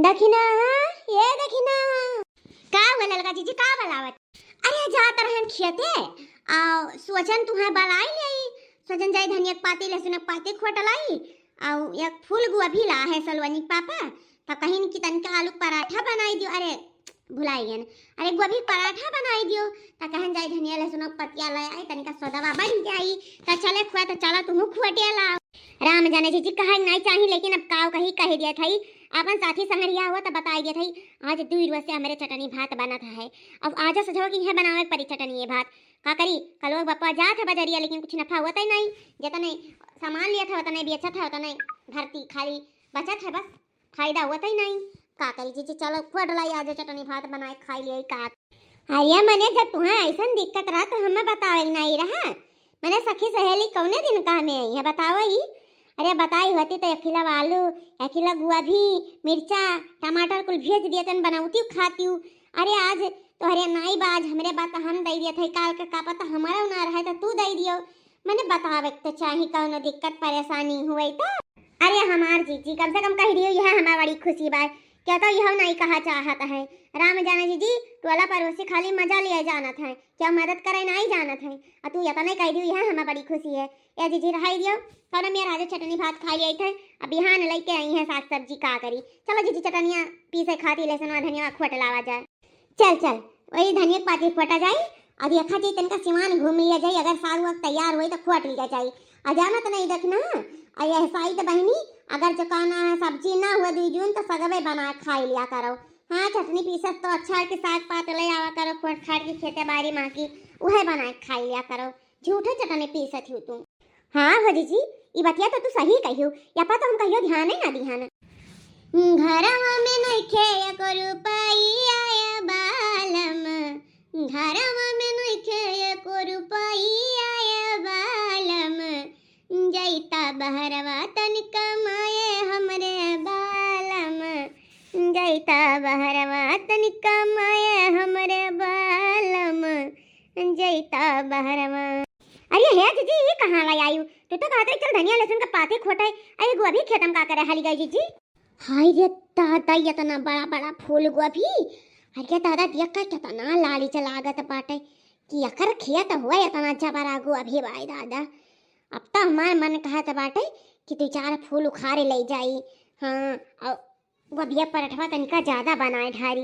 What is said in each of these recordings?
दखिना ये दखिना का बोला लगा जीजी का बोलावत। अरे जात रहन खियते आ सोचन तुम्हे बलाई ले सोचन जाई धनिया पाती लहसुन पाती खोटलाई आ एक फूल गोभी ला है सलवनी पापा त कहिन कि तनका आलू पराठा बनाई दियो। अरे भुलाई गन अरे गोभी पराठा बनाई दियो त कहन जाई धनिया लहसुन पतिया ले आई तनका सदवा बन जाई त चले खुआ त चला तुम खुटियाला राम जाने जीजी कहा नहीं चाहिए लेकिन अब काव कही कह दिया थई अपन साथी संगरिया हुआ तो बताई दिया थई आज 2 रोज से हमारे चटनी भात बना था है। अब आज सजो कि है बनावे परी चटनी ये भात का करी कल वो बप्पा जा था बजरिया लेकिन कुछ नफा होता ही नहीं जता नहीं सामान लिया था होता नहीं बेचा था होता नहीं धरती खाली बचत है बस फायदा होता ही नहीं का करी जीजी चलो फटलाई आज चटनी भात बनाए खाई लिए का अरे मने जब तुम्हें ऐसा दिक्कत रहा तो हमें बतावे नहीं रहा मैंने सखी सहेली कौने दिन का में आई है बताओ ही। अरे बताई होती तो एक किलो आलू एक किलो गोभी मिर्चा टमाटर कुल भेज दिए तन बनाऊती खाती हूँ। अरे आज तो अरे नाई बाज हमरे बात हम दे दिए थे काल का पता हमारा ना रहा तो तू दे दियो मैंने बतावे तो चाहे कौन दिक्कत परेशानी हुई तो अरे हमार जीजी कम से कम कह दियो यह हमारी बड़ी खुशी बात क्या तो यह नहीं कहा चाहता है राम जाने जीजी टोला पड़ोसी खाली मजा लिए जाना था क्या मदद करे नहीं जाना था और तू ये तो नहीं कह दियो यह हमें बड़ी खुशी है या जीजी रहाई दियो कौन मेरा आज चटनी भात खा लिए थे अब बिहान लेके आई है साग सब्जी का करी चलो जीजी चटनिया पीसे खाती लहसुन धनिया खोट लावा जाए चल चल वही धनिया पाती खोटा जाए अब ये खाती तनका सिमान घूम लिया जाए अगर साग वक्त तैयार हुई तो खोट लिया जाए अजाना तो नहीं देखना अरे साई तो बहनी अगर चुकाना है सब्जी ना हुआ 2 जून तो सगवे बना खा लिया करो। हाँ चटनी पीसत तो अच्छा है कि साग पात ले आवा करो खोट खाट की खेते बारी माँ की वह बना खा लिया करो झूठे चटनी पीसत हूँ तुम। हाँ भजी जी ये बतिया तो तू सही कहियो या पता हम कहियो ध्यान ना ध्यान घरवा में नइखे एको रुपैया आया बालम घरवा में नइखे एको रुपैया आया बालम जैता बहरवा तन कमाए हमरे बालम जैता बहरवा तन कमाए हमरे बालम जैता बहरवा। अरे है जीजी ये कहाँ लाई आयु तू तो कहते चल धनिया लहसुन का पाते खोटा है अरे गोभी खेतम का करे हाली गई जीजी। हाय रे दादा इतना बड़ा बड़ा फूल गोभी अरे दादा देख कर कितना लाली चलागत बाटे कि अकर खेत हुआ इतना जबरा गोभी भाई दादा अब तो हमारे मन कहा था बाटे कि 2-4 फूल उखाड़े ले जाई। हाँ और गोभिया पराठा तनिका ज्यादा बनाए ढारी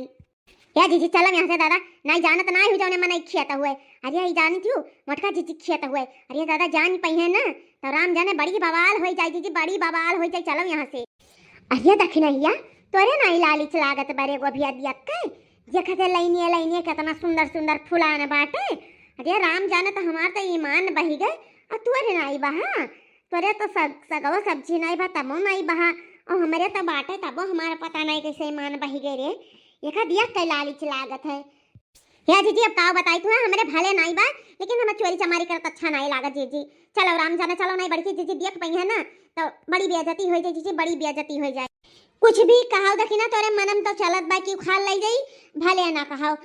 या जीजी चलो यहाँ से दादा नहीं जाना तो नहीं हो जाने मन खियाता हुए अरे ये जानी थी मटका जीजी खियाता हुए अरे दादा जान पाई है ना तो राम जाने बड़ी बवाल हो जाए जीजी बड़ी बवाल हो जाए चलो यहाँ से। अरे दखिनैया तोरे नहीं लाली लागत बरे गोभिया दिया देखते लैनिए कितना सुंदर सुंदर फुलान बाटे अरे राम जाने तो हमार तो ईमान बही गए और तोरे नहीं बहा तोरे तो सगवा सब्जी नहीं बा तबो नहीं बहा और हमारे तो बाटे तबो हमारा पता नहीं कैसे ईमान बही गए रे ये दिया कई लाली लागत है या जीजी अब काव बताई तू हमारे भले नहीं बा लेकिन हमें चोरी चमारी करत अच्छा नहीं लागत जीजी चलो राम जाने चलो नहीं बड़ी जीजी देख पई है ना तो बड़ी बेइज्जती हो जाए जीजी बड़ी बेइज्जती हो जाए कुछ भी कहाओ दखिना तोरे मनम तो चलत बा कि उखाड़ ले जाई भले ना कहाओ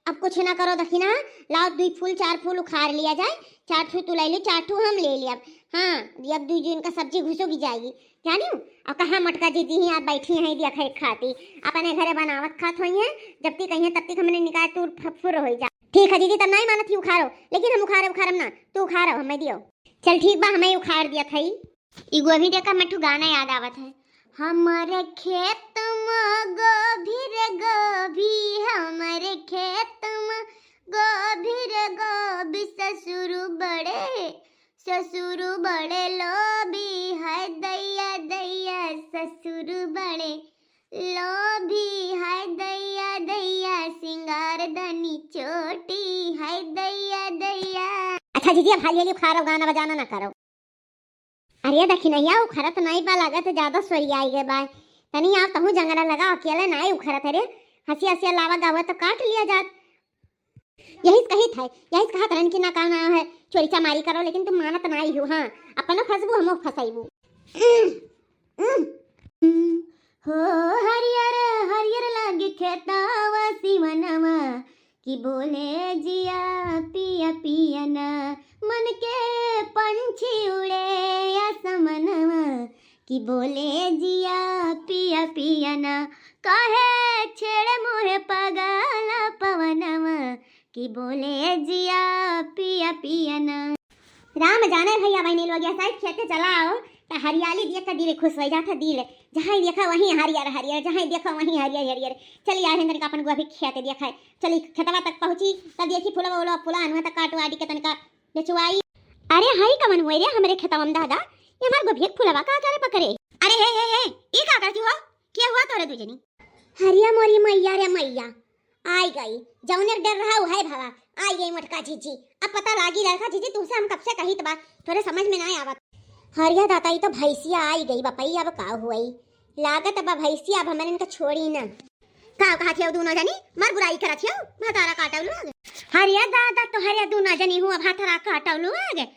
अब कुछ ना करो दखिना लाओ 2 फूल 4 फूल उखाड़ लिया जाए 4 ठू तू ले ली 4 ठू हम ले लिया हाँ अब 2 जून का सब्जी घुसोगी जाएगी जानी और कहाँ मटका जीती ही आप बैठी हैं दिया खाई खाती अपने घरे बनावत खात हुई हैं जब तक कहीं तब तक हमने निकाल तू फुर हो जा ठीक है दीदी तब नहीं मानत थी उखाड़ो लेकिन हम उखाड़म ना तू उखाड़ो हमें दियो चल ठीक बा हमें उखाड़ दिया था ई गोभी देखा मिठू गाना याद आवत है हमारे खेत में गोभी रे गोभी हमारे खेत में गोभी रे गोभी ससुर बड़े लोभी है दैया दैया ससुर बड़े लोभी है दैया दैया सिंगार दनी चोटी है दैया दैया। अच्छा दीदी अब हाली खारो गाना बजाना ना करो। अरे दखिनैया उखरत नहीं बा लागत ज्यादा सोरी आई गए बा तनी आप तहु जंगला लगा अकेले नहीं उखरत रे हंसी हंसी लावा गावा तो काट लिया जात यही कहा तरन की ना कहना है चोरी चमारी करो लेकिन तुम मानत नहीं हो। हाँ अपना फसबू हम फसाइबू हो हरियर हरियर लागे खेतावा सिवनवा कि बोले जिया पिया पिया ना मन के पंछी उड़े आसमनवा कि बोले जिया पिया पिया ना कहे छेड़े मोहे पगल पवनवा कि बोले जिया पिया पिया ना। राम जाने भैया बहनी लोग ऐसा खेते चलाओ तो हरियाली देख कर दिल खुश हो जाता। दिल जहाँ देखा वहीं हरियर हरियर, जहाँ देखा वहीं हरियर हरियर। चलिए आ तनिका अपन गोभी खेते देखा है। चली खेतवा तक पहुंची तब देखी फुलवा उलवा फुला अनुआ तक काटवाड़ी के तनिका बेचवाई। अरे हाई कमन हुए रे हमरे खेतवा में दादा, ये हमार गोभी फुलवा का करे पकड़े। अरे हे ई का करती हो? क्या हुआ तोरे दुजनी? हरिया मोरी मैया रे मैया आई गई, जौने डर रहा है भावा आई गई मोटका जीजी। अब पता लागी लड़का जीजी तुमसे हम कब से कही तो बात थोड़े समझ में ना आवत। हरिया दाता ही तो भैंसिया आई गई बपई, अब का हुई लागत अब भैंसिया अब हमारे इनका छोड़ी ना। का कहा थे दोनों जनी मर बुराई करा थे भातारा काटवलू आगे। हरिया दादा तो हरिया दोनों जनी हुआ भातारा काटवलू आगे।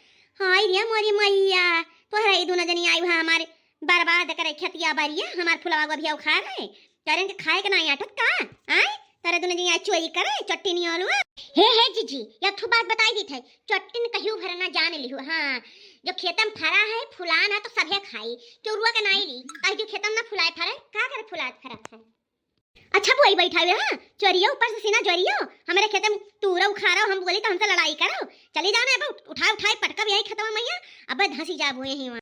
हाय रे मोरी मैया तोहरा ये दोनों जनी आई हुआ हमारे बर्बाद करे खेतिया बारिया, हमार फुलवा गोभिया उखाड़ रहे करें के खाए के ना आटत का आए तारे दोनों जनी चोरी करे चट्टी नहीं आलू। हे जीजी या थू बात बताई दी थे चट्टी कहियो भरना जान लिहु। हाँ जो खेतम फरा है फुलान है तो सभे खाई, चोरुआ के नाई ली कहीं जो खेतम ना फुलाए फरे का करे फुलात फरत है। अच्छा वही बैठा हुए हाँ चोरियो ऊपर से सीना चोरियो हमारे खेतम तूरा उखाड़ो, हम बोली तो हमसे लड़ाई करो। चली जाना अब उठाए पटका यही खत्म मैया अब धसी जाबो यही वहाँ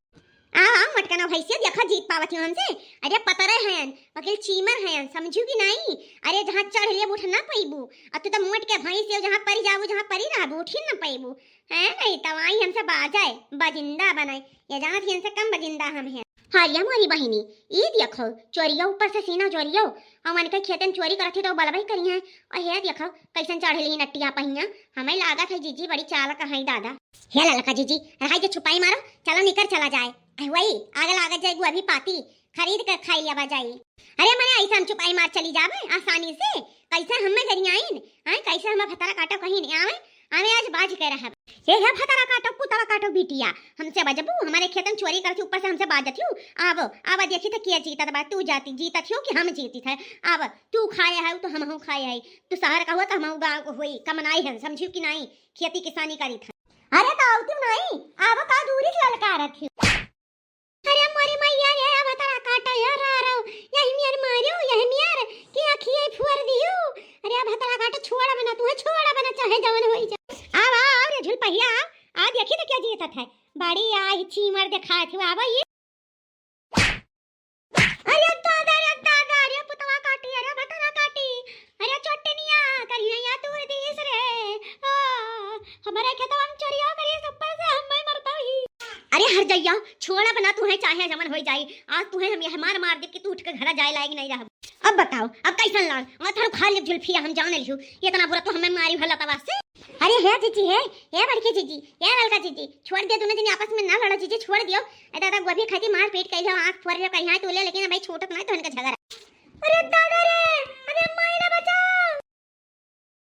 आ मटकना भैंसिया देखा जीत पावत हमसे। अरे पतरे हैं वकील चीमर हैं समझू कि नहीं। अरे जहाँ चढ़ लिए उठ ना पैबू अब तू तो मोट के भैंस जहाँ परी जाबू जहाँ परी रहबू उठी ना पैबू है नहीं तवाई हमसे बाजाए बजिंदा बनाए ये जाना थी हमसे कम बजिंदा हम हैं। हरिया मोरी बहिनी ई देखो चोरियो ऊपर से सीना चोरियो हमन के खेतन चोरी करत तो बलबई करी है और हे देखो कैसन चढ़ ली नट्टिया पहिया। हमें लागत है जीजी बड़ी चालक है दादा। हे ललका जीजी रहाई जो छुपाई मारो चलो निकर चला जाए वही आगे लागत जाए अभी पाती खरीद कर खाई लिया जाए। अरे मैंने ऐसा हम छुपाई मार चली जावे आसानी से कैसे हमें घर आईन हैं कैसे हमें भतारा काटो कहीं नहीं आवे हमें आज बाज कह रहा है हे भतारा काटो पुतवा काटो बिटिया हमसे बजबू हमारे खेतन चोरी करती ऊपर से हमसे बाजत हूँ। अब देखी तो क्या जीता था तू जाती जीता थी कि हम जीती थे। अब तू खाया है तो हम खाए है तू शहर का हुआ तो हम गाँव को हुई कमनाई है समझू कि नहीं खेती किसानी करी था। अरे तो तुम नहीं अब का दूरी ललका रखी। अरे मोरी मैया रे अब तारा काटा यार आ रहा यही मियार मारियो यही मियार की आखिए फुर दियो। अरे अब तारा काटा छोड़ा बना तू छोड़ा बना चाहे जवन होई जा। आ रे झुल पहिया आ देखी तो क्या जीता था बाड़ी आई चीमर दिखा थी अब ये। अरे दादा रे पुतवा काटी अरे भतरा काटी अरे चोटनिया करिया या दूर दिस रे हमारे खेतवा में चोरिया करी ऊपर से हम मरता ही। अरे हर जइया छोड़ा बना तू है चाहे जमन हो जाई आज तू है हम ये मार दे कि तू उठ के घर जाए लायक नहीं रह। अब बताओ अब कैसन लाल और थारो खा ले जुल्फिया हम जाने लियो इतना बुरा तो हमें मारी भला तवा से। अरे हे जीजी हे बड़की जीजी हे ललका जीजी छोड़ दे दोनों जने आपस में ना लड़ो जीजी छोड़ दियो। ए दादा गोभी खाती मार पेट कइलो आंख फोड़ रे कहीं है तू ले लेकिन भाई छोटत नहीं तो इनका झगड़ा। अरे